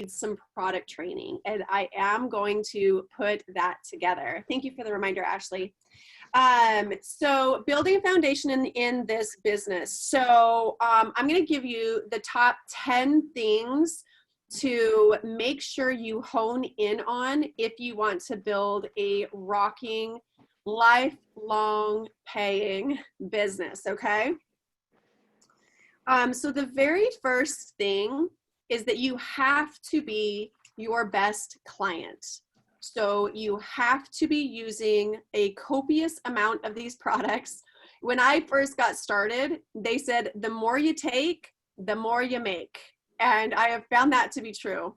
some product training, and I am going to put that together. Thank you for the reminder, Ashley. So building a foundation in this business. So I'm going to give you the top 10 things to make sure you hone in on if you want to build a rocking, lifelong paying business, okay? So the very first thing is that you have to be your best client. So you have to be using a copious amount of these products. When I first got started, they said, the more you take, the more you make. And I have found that to be true,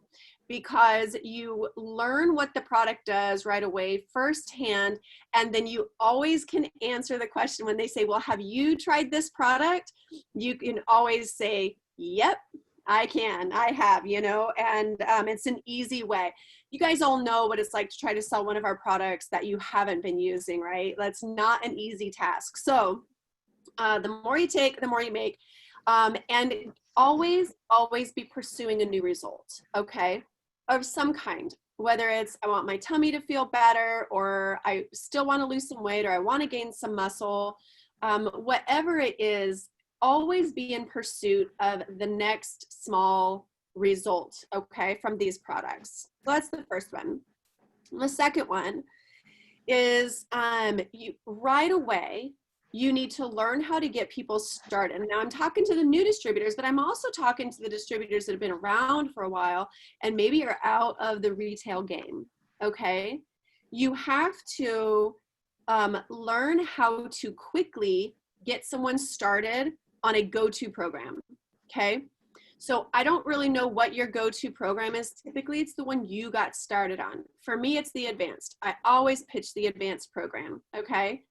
because you learn what the product does right away firsthand, and then you always can answer the question when they say, well, have you tried this product? You can always say, yep, I can, I have, you know, and it's an easy way. You guys all know what it's like to try to sell one of our products that you haven't been using, right? That's not an easy task. So the more you take, the more you make, and always be pursuing a new result, okay, of some kind. Whether it's I want my tummy to feel better, or I still want to lose some weight, or I want to gain some muscle, whatever it is, always be in pursuit of the next small result, okay, from these products. So that's the first one. The second one is you right away, you need to learn how to get people started. Now I'm talking to the new distributors, but I'm also talking to the distributors that have been around for a while and maybe are out of the retail game, okay? You have to learn how to quickly get someone started on a go-to program, okay? So I don't really know what your go-to program is. Typically, it's the one you got started on. For me, it's the advanced. I always pitch the advanced program, okay?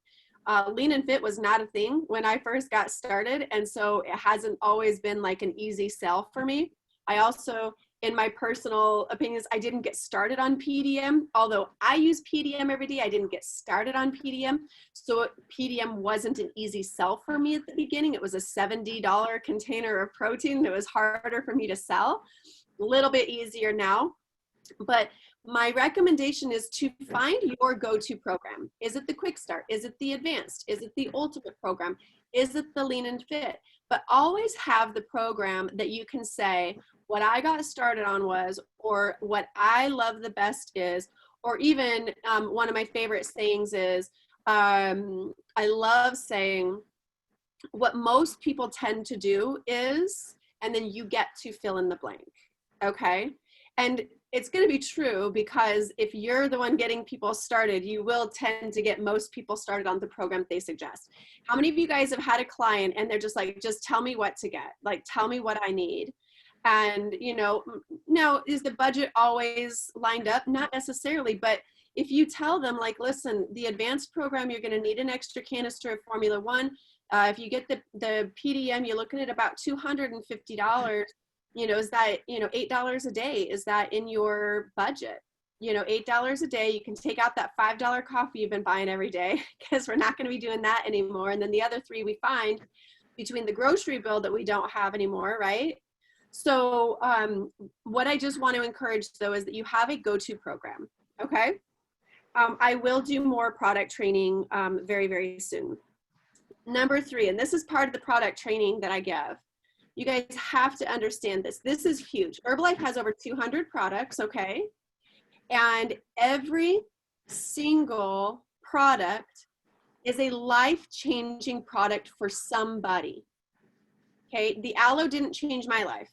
Lean and Fit was not a thing when I first got started, and so it hasn't always been like an easy sell for me. I also, in my personal opinions, I didn't get started on PDM. Although I use PDM every day, I didn't get started on PDM. So PDM wasn't an easy sell for me at the beginning. It was a $70 container of protein. It was harder for me to sell. A little bit easier now. But my recommendation is to find your go-to program. Is it the Quick Start? Is it the Advanced? Is it the Ultimate program? Is it the Lean and Fit? But always have the program that you can say, what I got started on was, or what I love the best is, or even one of my favorite sayings is, I love saying, what most people tend to do is, and then you get to fill in the blank, okay? And it's going to be true, because if you're the one getting people started, you will tend to get most people started on the program they suggest. How many of you guys have had a client and they're just like, just tell me what to get, like tell me what I need? And you know, now is the budget always lined up? Not necessarily, but if you tell them like, listen, the advanced program, you're going to need an extra canister of Formula One. If you get the PDM, you're looking at about $250. You know, is that, you know, $8 a day? Is that in your budget? You know, $8 a day, you can take out that $5 coffee you've been buying every day, because we're not going to be doing that anymore. And then the other three we find between the grocery bill that we don't have anymore, right? So what I just want to encourage though is that you have a go-to program, okay? I will do more product training very, very soon. Number 3, and this is part of the product training that I give. You guys have to understand this. This is huge. Herbalife has over 200 products, okay? And every single product is a life-changing product for somebody, okay? The aloe didn't change my life,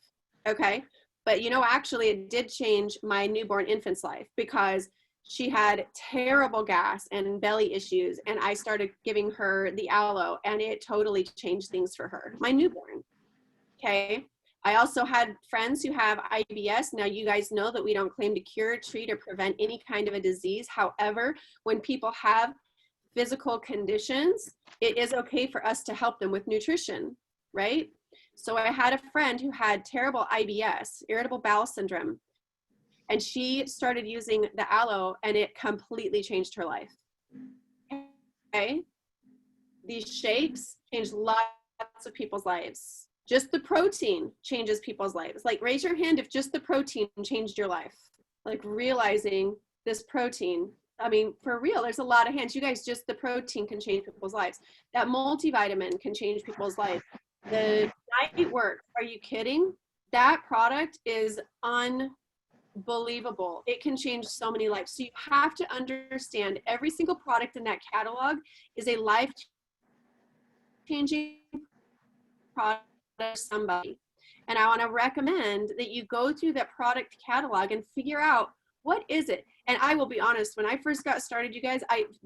okay? But you know, actually it did change my newborn infant's life, because she had terrible gas and belly issues, and I started giving her the aloe, and it totally changed things for her, my newborn. Okay. I also had friends who have IBS. Now you guys know that we don't claim to cure, treat, or prevent any kind of a disease. However, when people have physical conditions, it is okay for us to help them with nutrition, right? So I had a friend who had terrible IBS, irritable bowel syndrome, and she started using the aloe, and it completely changed her life. Okay. These shakes changed lots of people's lives. Just the protein changes people's lives. Like, raise your hand if just the protein changed your life. Like, realizing this protein, I mean, for real, there's a lot of hands. You guys, just the protein can change people's lives. That multivitamin can change people's lives. The night work, are you kidding? That product is unbelievable. It can change so many lives. So you have to understand every single product in that catalog is a life-changing product for somebody. And I want to recommend that you go through that product catalog and figure out, what is it? And I will be honest, when I first got started, you guys, I was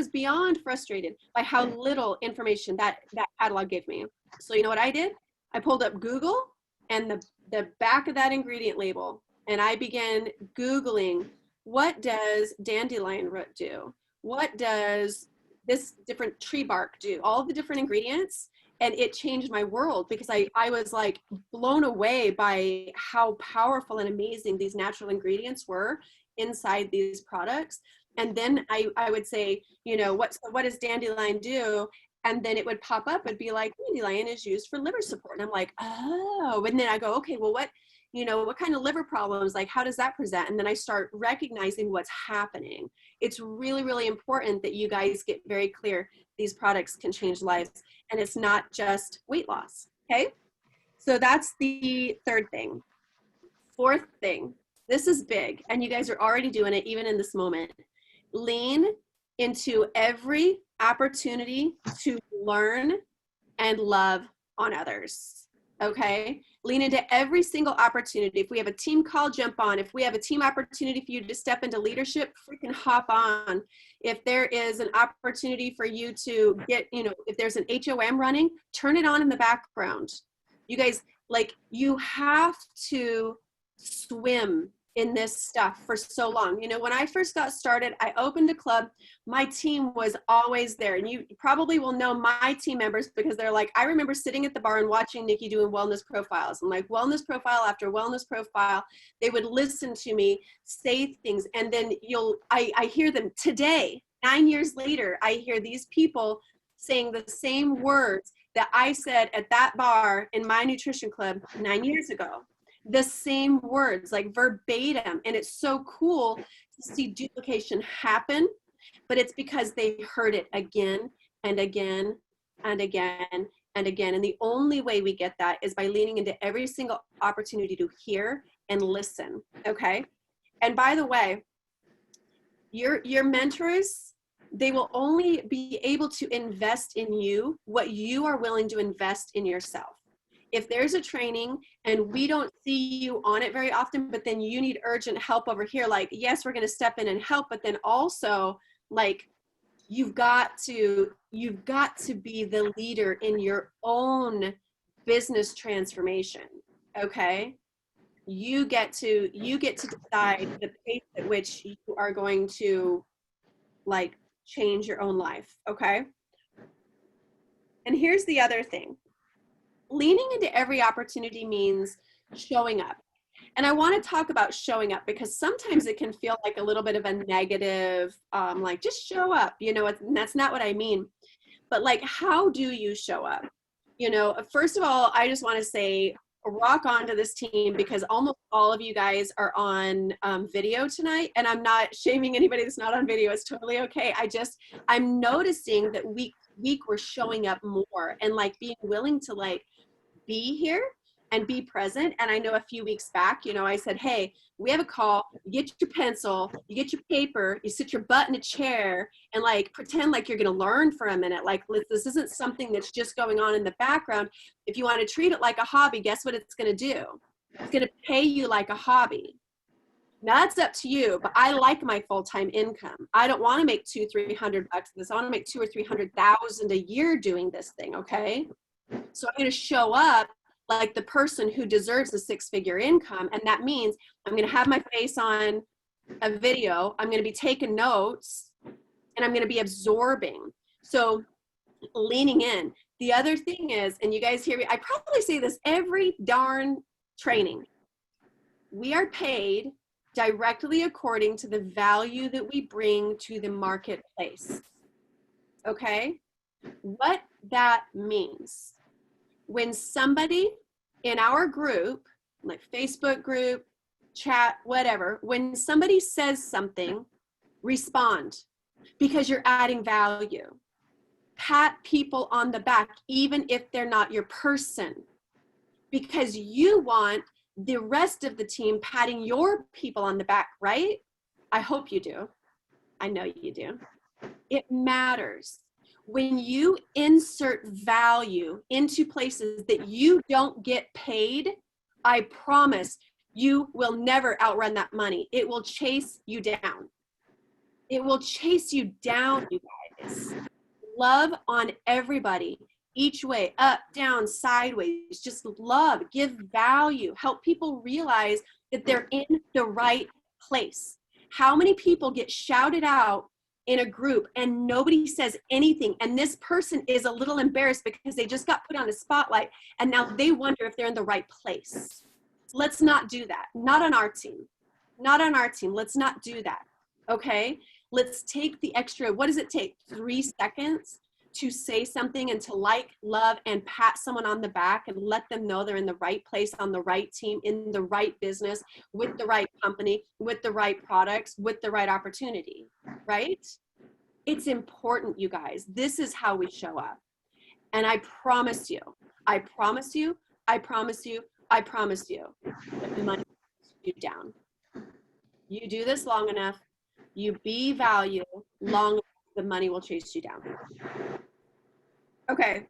beyond frustrated by how little information that catalog gave me. So you know what I did? I pulled up Google and the back of that ingredient label, and I began Googling, what does dandelion root do? What does this different tree bark do? All the different ingredients. And it changed my world, because I was like blown away by how powerful and amazing these natural ingredients were inside these products. And then I would say, you know, what does dandelion do? And then it would pop up and be like, dandelion is used for liver support. And I'm like, oh, and then I go, okay, well, what kind of liver problems, like, how does that present? And then I start recognizing what's happening. It's really, really important that you guys get very clear. These products can change lives, and it's not just weight loss. Okay. So that's the third thing. Fourth thing, this is big, and you guys are already doing it even in this moment. Lean into every opportunity to learn and love on others. Okay. Lean into every single opportunity. If we have a team call, jump on. If we have a team opportunity for you to step into leadership, freaking hop on. If there is an opportunity for you to get, you know, if there's an HOM running, turn it on in the background. You guys, like, you have to swim in this stuff for so long. You know, when I first got started, I opened a club. My team was always there. And you probably will know my team members, because they're like, I remember sitting at the bar and watching Nikki doing wellness profiles. And like, wellness profile after wellness profile, they would listen to me say things. And then I hear them today, 9 years later, I hear these people saying the same words that I said at that bar in my nutrition club 9 years ago. The same words, like verbatim. And it's so cool to see duplication happen, but it's because they heard it again and again and again and again. And the only way we get that is by leaning into every single opportunity to hear and listen. Okay. And by the way, your mentors, they will only be able to invest in you what you are willing to invest in yourself. If there's a training and we don't see you on it very often, but then you need urgent help over here, like, yes, we're going to step in and help, but then also, like, you've got to be the leader in your own business transformation. Okay. You get to decide the pace at which you are going to, like, change your own life. Okay. And here's the other thing. Leaning into every opportunity means showing up. And I want to talk about showing up, because sometimes it can feel like a little bit of a negative, like, just show up, you know, and that's not what I mean. But like, how do you show up? You know, first of all, I just want to say, rock on to this team, because almost all of you guys are on video tonight. And I'm not shaming anybody that's not on video. It's totally okay. I'm noticing that week we're showing up more, and like being willing to like be here and be present. And I know a few weeks back, you know, I said, hey, we have a call, you get your pencil, you get your paper, you sit your butt in a chair and like pretend like you're going to learn for a minute. Like, this isn't something that's just going on in the background. If you want to treat it like a hobby, guess what it's going to do? It's going to pay you like a hobby. Now that's up to you, but I like my full-time income. I don't want to make $200-300 this. I want to make $200,000 or $300,000 a year doing this thing. Okay. So I'm going to show up like the person who deserves a six-figure income. And that means I'm going to have my face on a video. I'm going to be taking notes, and I'm going to be absorbing. So leaning in. The other thing is, and you guys hear me, I probably say this every darn training. We are paid directly according to the value that we bring to the marketplace. Okay? What that means when somebody in our group, like Facebook group, chat, whatever, when somebody says something, respond, because you're adding value. Pat people on the back, even if they're not your person, because you want the rest of the team patting your people on the back, right? I hope you do. I know you do. It matters. When you insert value into places that you don't get paid, I promise you will never outrun that money. It will chase you down. It will chase you down, you guys. Love on everybody, each way, up, down, sideways. Just love, give value, help people realize that they're in the right place. How many people get shouted out in a group and nobody says anything, and this person is a little embarrassed because they just got put on a spotlight and now they wonder if they're in the right place? Let's not do that. Not on our team. Not on our team. Let's not do that. Okay? Let's take the extra, what does it take? 3 seconds to say something and to like, love, and pat someone on the back and let them know they're in the right place, on the right team, in the right business, with the right company, with the right products, with the right opportunity, right? It's important, you guys. This is how we show up. And I promise you, I promise you, I promise you, I promise you, that the money will chase you down. You do this long enough, you be value long enough, the money will chase you down. Okay.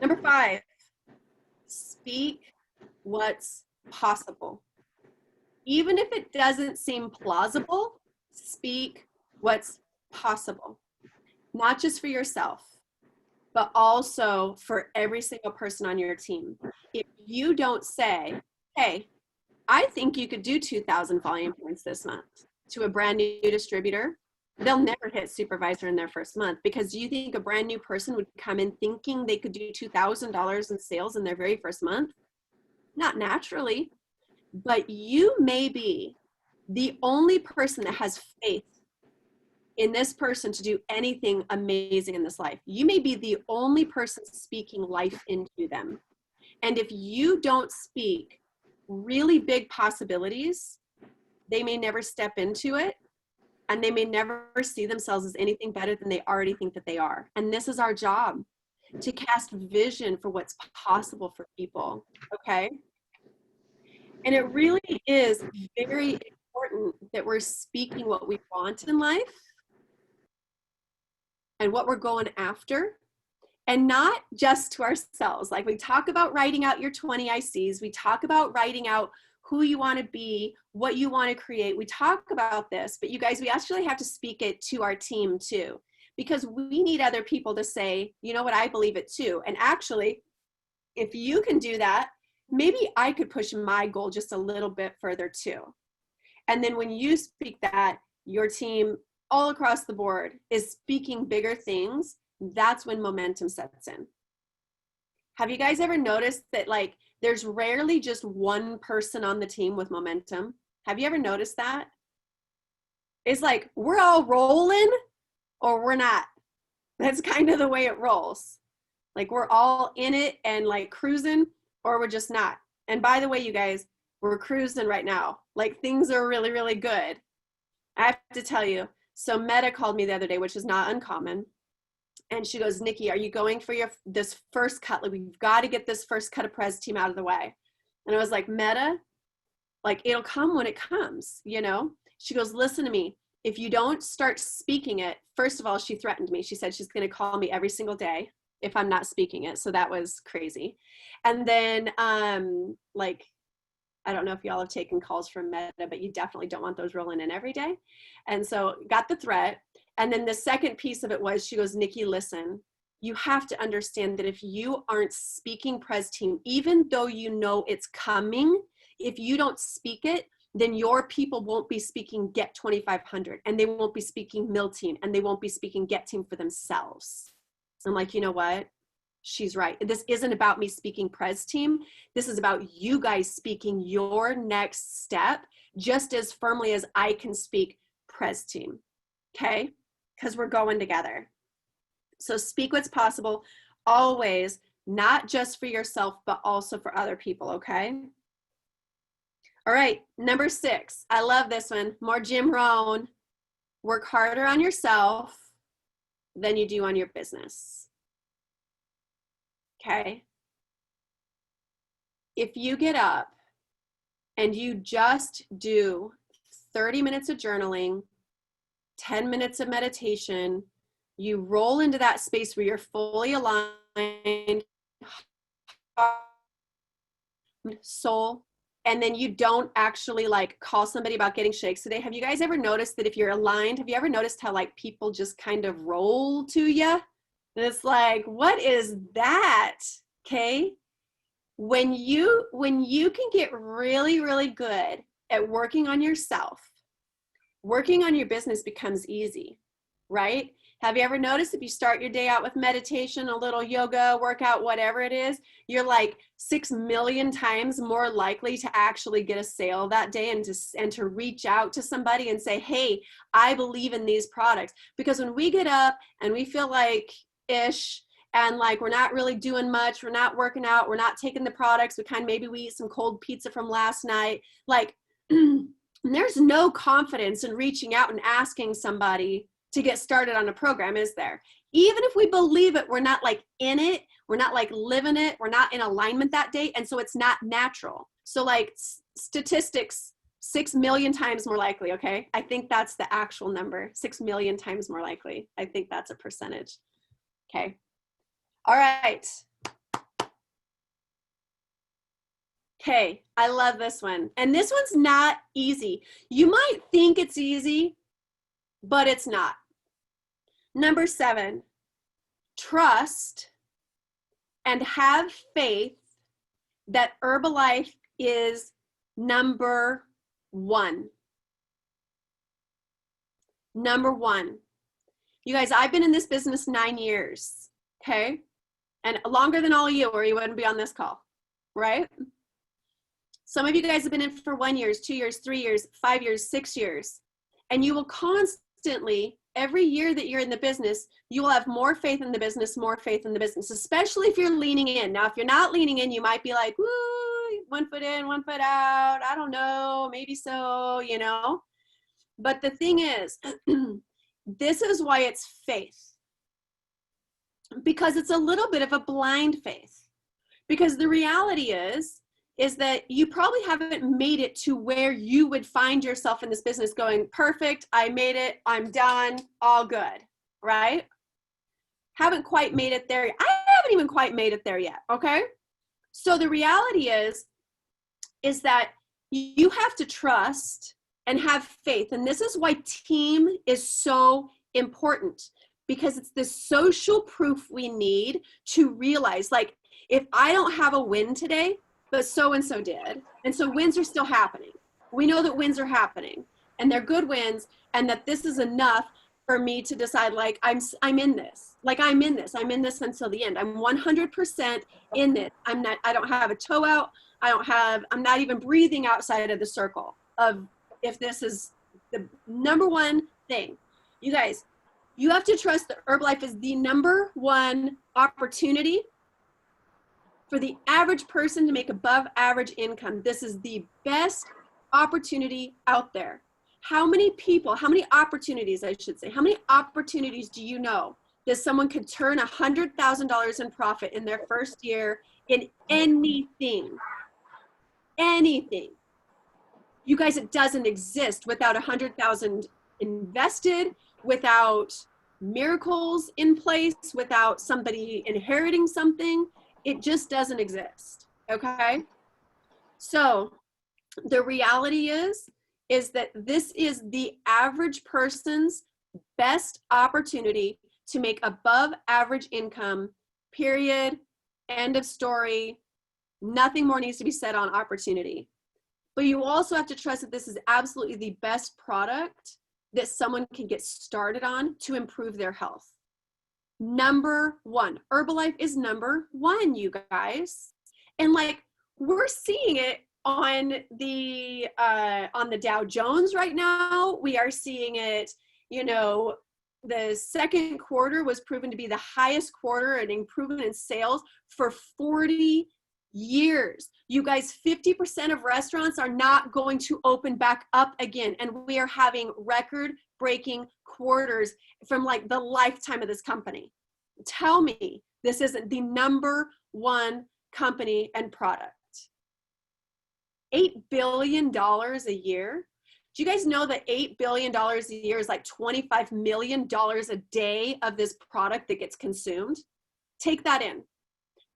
Number 5, speak what's possible. Even if it doesn't seem plausible, speak what's possible. Not just for yourself, but also for every single person on your team. If you don't say, hey, I think you could do 2,000 volume points this month to a brand new distributor, they'll never hit supervisor in their first month, because you think a brand new person would come in thinking they could do $2,000 in sales in their very first month? Not naturally, but you may be the only person that has faith in this person to do anything amazing in this life. You may be the only person speaking life into them. And if you don't speak really big possibilities, they may never step into it, and they may never see themselves as anything better than they already think that they are. And this is our job, to cast vision for what's possible for people, okay? And it really is very important that we're speaking what we want in life and what we're going after, and not just to ourselves. Like, we talk about writing out your 20 ICs, we talk about writing out who you want to be, what you want to create. We talk about this, but you guys, we actually have to speak it to our team too, because we need other people to say, you know what, I believe it too. And actually, if you can do that, maybe I could push my goal just a little bit further too. And then when you speak that, your team all across the board is speaking bigger things. That's when momentum sets in. Have you guys ever noticed that, like, there's rarely just one person on the team with momentum? Have you ever noticed that? It's like, we're all rolling or we're not. That's kind of the way it rolls. Like, we're all in it and like cruising, or we're just not. And by the way, you guys, we're cruising right now. Like, things are really, really good. I have to tell you. So Meta called me the other day, which is not uncommon. And she goes, Nikki, are you going for this first cut? Like, we've got to get this first cut of Prez team out of the way. And I was like, Meta, like, it'll come when it comes, you know? She goes, listen to me. If you don't start speaking it, first of all, she threatened me. She said she's going to call me every single day if I'm not speaking it. So that was crazy. And then, like, I don't know if y'all have taken calls from Meta, but you definitely don't want those rolling in every day. And so got the threat. And then the second piece of it was, she goes, Nikki, listen, you have to understand that if you aren't speaking Prez team, even though you know it's coming, if you don't speak it, then your people won't be speaking Get 2,500, and they won't be speaking Mill Team, and they won't be speaking Get Team for themselves. I'm like, you know what? She's right. This isn't about me speaking Prez team. This is about you guys speaking your next step just as firmly as I can speak Prez team. Okay? Because we're going together. So speak what's possible. Always not just for yourself, but also for other people, okay? All right, number 6. I love this one. More Jim Rohn. Work harder on yourself than you do on your business. Okay? If you get up and you just do 30 minutes of journaling, 10 minutes of meditation, you roll into that space where you're fully aligned, soul, and then you don't actually like call somebody about getting shakes today. Have you guys ever noticed that if you're aligned, have you ever noticed how like people just kind of roll to you? And it's like, what is that? Okay. When you can get really, really good at working on yourself, working on your business becomes easy, right? Have you ever noticed if you start your day out with meditation, a little yoga, workout, whatever it is, you're like 6 million times more likely to actually get a sale that day and to reach out to somebody and say, hey, I believe in these products. Because when we get up and we feel like ish, and like we're not really doing much, we're not working out, we're not taking the products, maybe we eat some cold pizza from last night, like there's no confidence in reaching out and asking somebody to get started on a program, is there? Even if we believe it, we're not like in it, we're not like living it, we're not in alignment that day, and so it's not natural. So like statistics, 6 million times more likely, okay? I think that's the actual number, 6 million times more likely. I think that's a percentage, okay? All right. Okay, I love this one. And this one's not easy. You might think it's easy, but it's not. Number 7, trust and have faith that Herbalife is number 1. Number 1. You guys, I've been in this business 9 years, okay? And longer than all of you, or you wouldn't be on this call, right? Some of you guys have been in for 1 year, 2 years, 3 years, 5 years, 6 years. And you will constantly, every year that you're in the business, you will have more faith in the business, especially if you're leaning in. Now, if you're not leaning in, you might be like, woo, 1 foot in, 1 foot out. I don't know, maybe so, you know. But the thing is, this is why it's faith. Because it's a little bit of a blind faith. Because the reality is that you probably haven't made it to where you would find yourself in this business going, perfect, I made it, I'm done, all good, right? Haven't quite made it there. I haven't even quite made it there yet, okay? So the reality is that you have to trust and have faith. And this is why team is so important, because it's the social proof we need to realize, like, if I don't have a win today, but so-and-so did, and so wins are still happening. We know that wins are happening, and they're good wins, and that this is enough for me to decide, like, I'm in this. Like, I'm in this until the end. I'm 100% in this. I don't have a toe out. I'm not even breathing outside of the circle of if this is the number one thing. You guys, you have to trust that Herbalife is the number one opportunity for the average person to make above average income. This is the best opportunity out there. How many opportunities do you know that someone could turn $100,000 in profit in their first year in anything? Anything. You guys, it doesn't exist without 100,000 invested, without miracles in place, without somebody inheriting something. It just doesn't exist, okay? So the reality is that this is the average person's best opportunity to make above average income, period, end of story. Nothing more needs to be said on opportunity. But you also have to trust that this is absolutely the best product that someone can get started on to improve their health. Number 1. Herbalife is number 1, you guys. And like, we're seeing it on the Dow Jones right now. We are seeing it, you know, the second quarter was proven to be the highest quarter and improvement in sales for 40 years. You guys, 50% of restaurants are not going to open back up again. And we are having record-breaking quarters from like the lifetime of this company. Tell me this isn't the number one company and product. $8 billion a year. Do you guys know that $8 billion a year is like $25 million a day of this product that gets consumed? Take that in.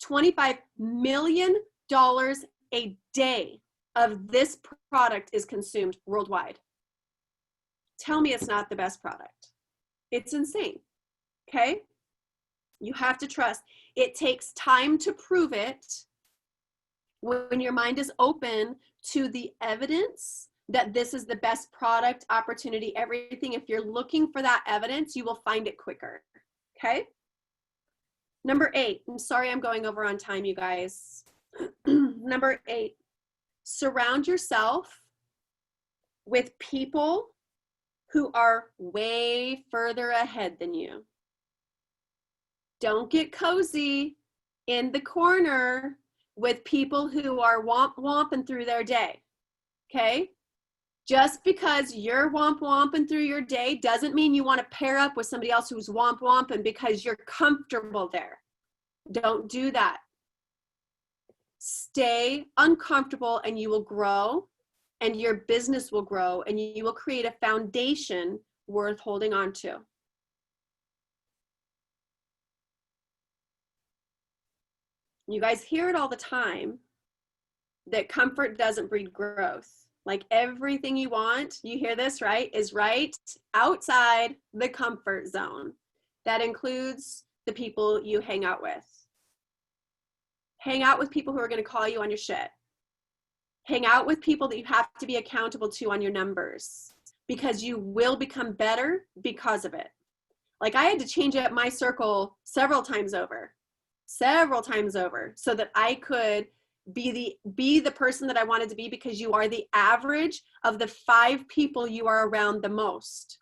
$25 million a day of this product is consumed worldwide. Tell me it's not the best product. It's insane, okay? You have to trust. It takes time to prove it. When your mind is open to the evidence that this is the best product, opportunity, everything, if you're looking for that evidence, you will find it quicker, okay? Number 8, I'm sorry I'm going over on time, you guys. Number 8, surround yourself with people who are way further ahead than you. Don't get cozy in the corner with people who are womping through their day, okay? Just because you're womping through your day doesn't mean you want to pair up with somebody else who's womping because you're comfortable there. Don't do that. Stay uncomfortable and you will grow, and your business will grow, and you will create a foundation worth holding on to. You guys hear it all the time that comfort doesn't breed growth. Like everything you want, you hear this, right, is right outside the comfort zone. That includes the people you hang out with. Hang out with people who are going to call you on your shit. Hang out with people that you have to be accountable to on your numbers, because you will become better because of it. Like I had to change up my circle several times over, so that I could be the person that I wanted to be, because you are the average of the 5 people you are around the most.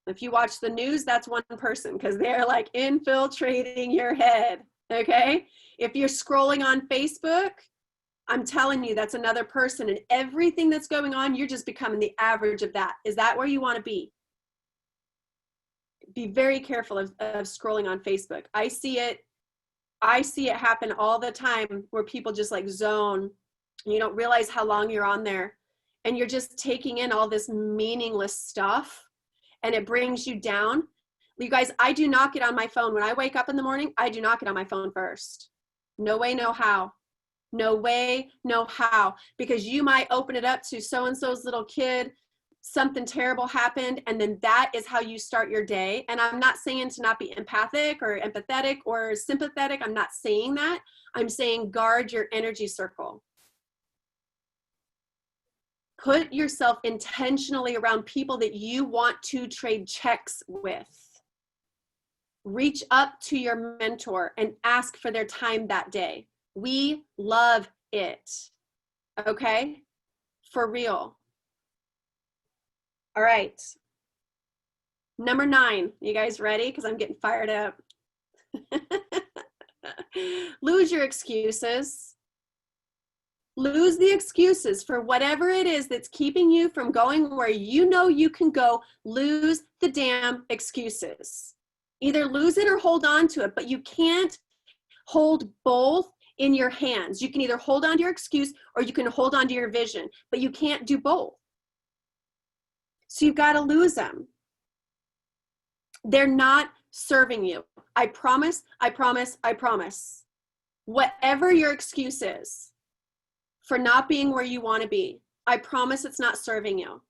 If you watch the news, that's one person, because they're like infiltrating your head, okay? If you're scrolling on Facebook, I'm telling you, that's another person, and everything that's going on, you're just becoming the average of that. Is that where you want to be? Be very careful of scrolling on Facebook. I see it happen all the time, where people just like zone, and you don't realize how long you're on there, and you're just taking in all this meaningless stuff, and it brings you down. You guys, I do not get on my phone. When I wake up in the morning, I do not get on my phone first. No way, no how. No way, no how. Because you might open it up to so-and-so's little kid, something terrible happened, and then that is how you start your day. And I'm not saying to not be empathic or empathetic or sympathetic. I'm not saying that. I'm saying guard your energy circle. Put yourself intentionally around people that you want to trade checks with. Reach up to your mentor and ask for their time that day. We love it. Okay? For real. All right. Number 9. You guys ready? Because I'm getting fired up. Lose your excuses. Lose the excuses for whatever it is that's keeping you from going where you know you can go. Lose the damn excuses. Either lose it or hold on to it, but you can't hold both in your hands. You can either hold on to your excuse or you can hold on to your vision, but you can't do both. So you've got to lose them. They're not serving you. I promise, I promise, I promise. Whatever your excuse is for not being where you want to be, I promise it's not serving you.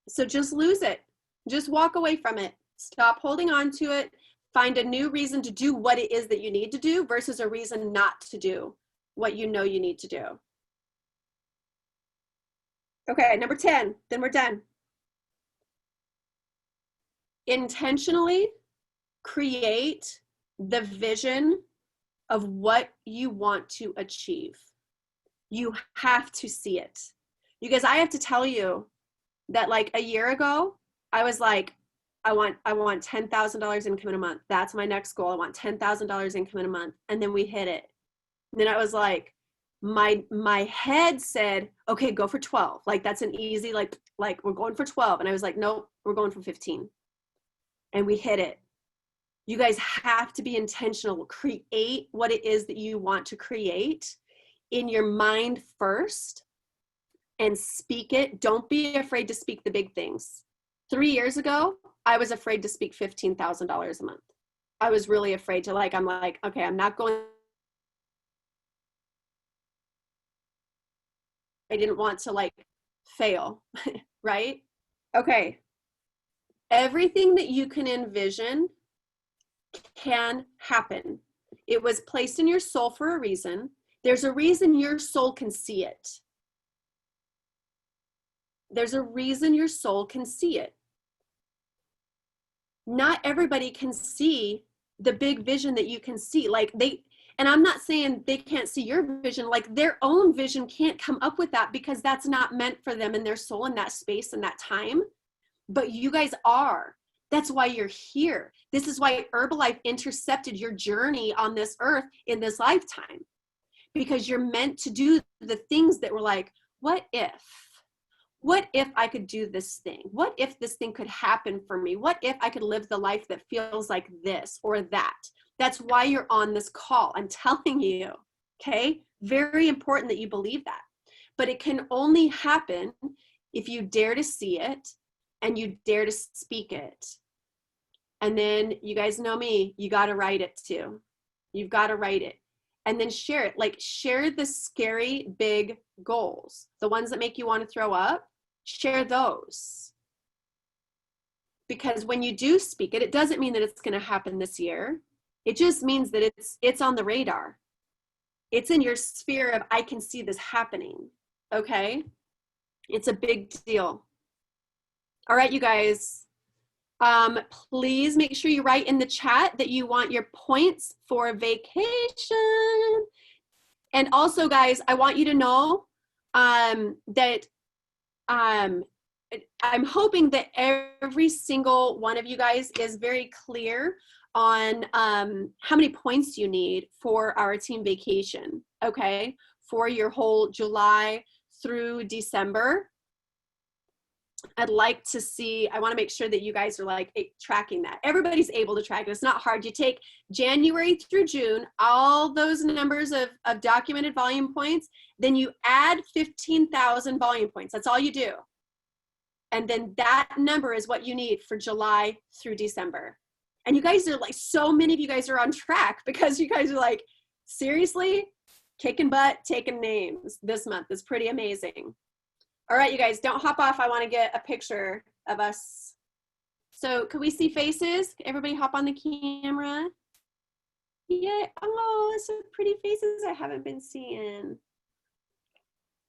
So just lose it. Just walk away from it. Stop holding on to it. Find a new reason to do what it is that you need to do versus a reason not to do what you know you need to do. Okay, number 10, then we're done. Intentionally create the vision of what you want to achieve. You have to see it. You guys, I have to tell you that like a year ago, I was like, I want $10,000 income in a month. That's my next goal. I want $10,000 income in a month. And then we hit it. And then I was like, my head said, okay, go for 12. Like that's an easy, like we're going for 12. And I was like, nope, we're going for 15. And we hit it. You guys have to be intentional. Create what it is that you want to create in your mind first and speak it. Don't be afraid to speak the big things. 3 years ago, I was afraid to speak $15,000 a month. I was really afraid to I'm like, okay, I'm not going. I didn't want to fail, right? Okay. Everything that you can envision can happen. It was placed in your soul for a reason. There's a reason your soul can see it. There's a reason your soul can see it. Not everybody can see the big vision that you can see. And I'm not saying they can't see your vision, their own vision can't come up with that because that's not meant for them and their soul in that space and that time. But you guys are. That's why you're here. This is why Herbalife intercepted your journey on this earth in this lifetime. Because you're meant to do the things that were like, what if? What if I could do this thing? What if this thing could happen for me? What if I could live the life that feels like this or that? That's why you're on this call. I'm telling you, okay? Very important that you believe that. But it can only happen if you dare to see it and you dare to speak it. And then you guys know me, you got to write it too. You've got to write it. And then share it. Share the scary big goals. The ones that make you want to throw up, share those. Because when you do speak it, it doesn't mean that it's going to happen this year. It just means that it's on the radar. It's in your sphere of, I can see this happening. Okay? It's a big deal. All right, you guys. Please make sure you write in the chat that you want your points for vacation. And also, guys, I want you to know that I'm hoping that every single one of you guys is very clear on how many points you need for our team vacation, okay? For your whole July through December. I'd like to see, I want to make sure that you guys are tracking that. Everybody's able to track it. It's not hard. You take January through June, all those numbers of documented volume points, then you add 15,000 volume points. That's all you do. And then that number is what you need for July through December. And you guys are so many of you guys are on track because you guys are seriously, kicking butt, taking names this month is pretty amazing. All right, you guys, don't hop off. I want to get a picture of us. So could we see faces? Everybody hop on the camera. Yeah. Oh, some pretty faces I haven't been seeing.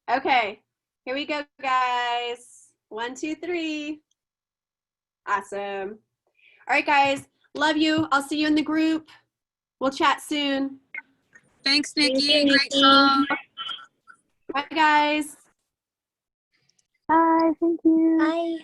Okay, here we go, guys. 1, 2, 3. Awesome. All right, guys, love you. I'll see you in the group. We'll chat soon. Thanks, Nikki. Great call. Bye, guys. Bye. Thank you. Bye.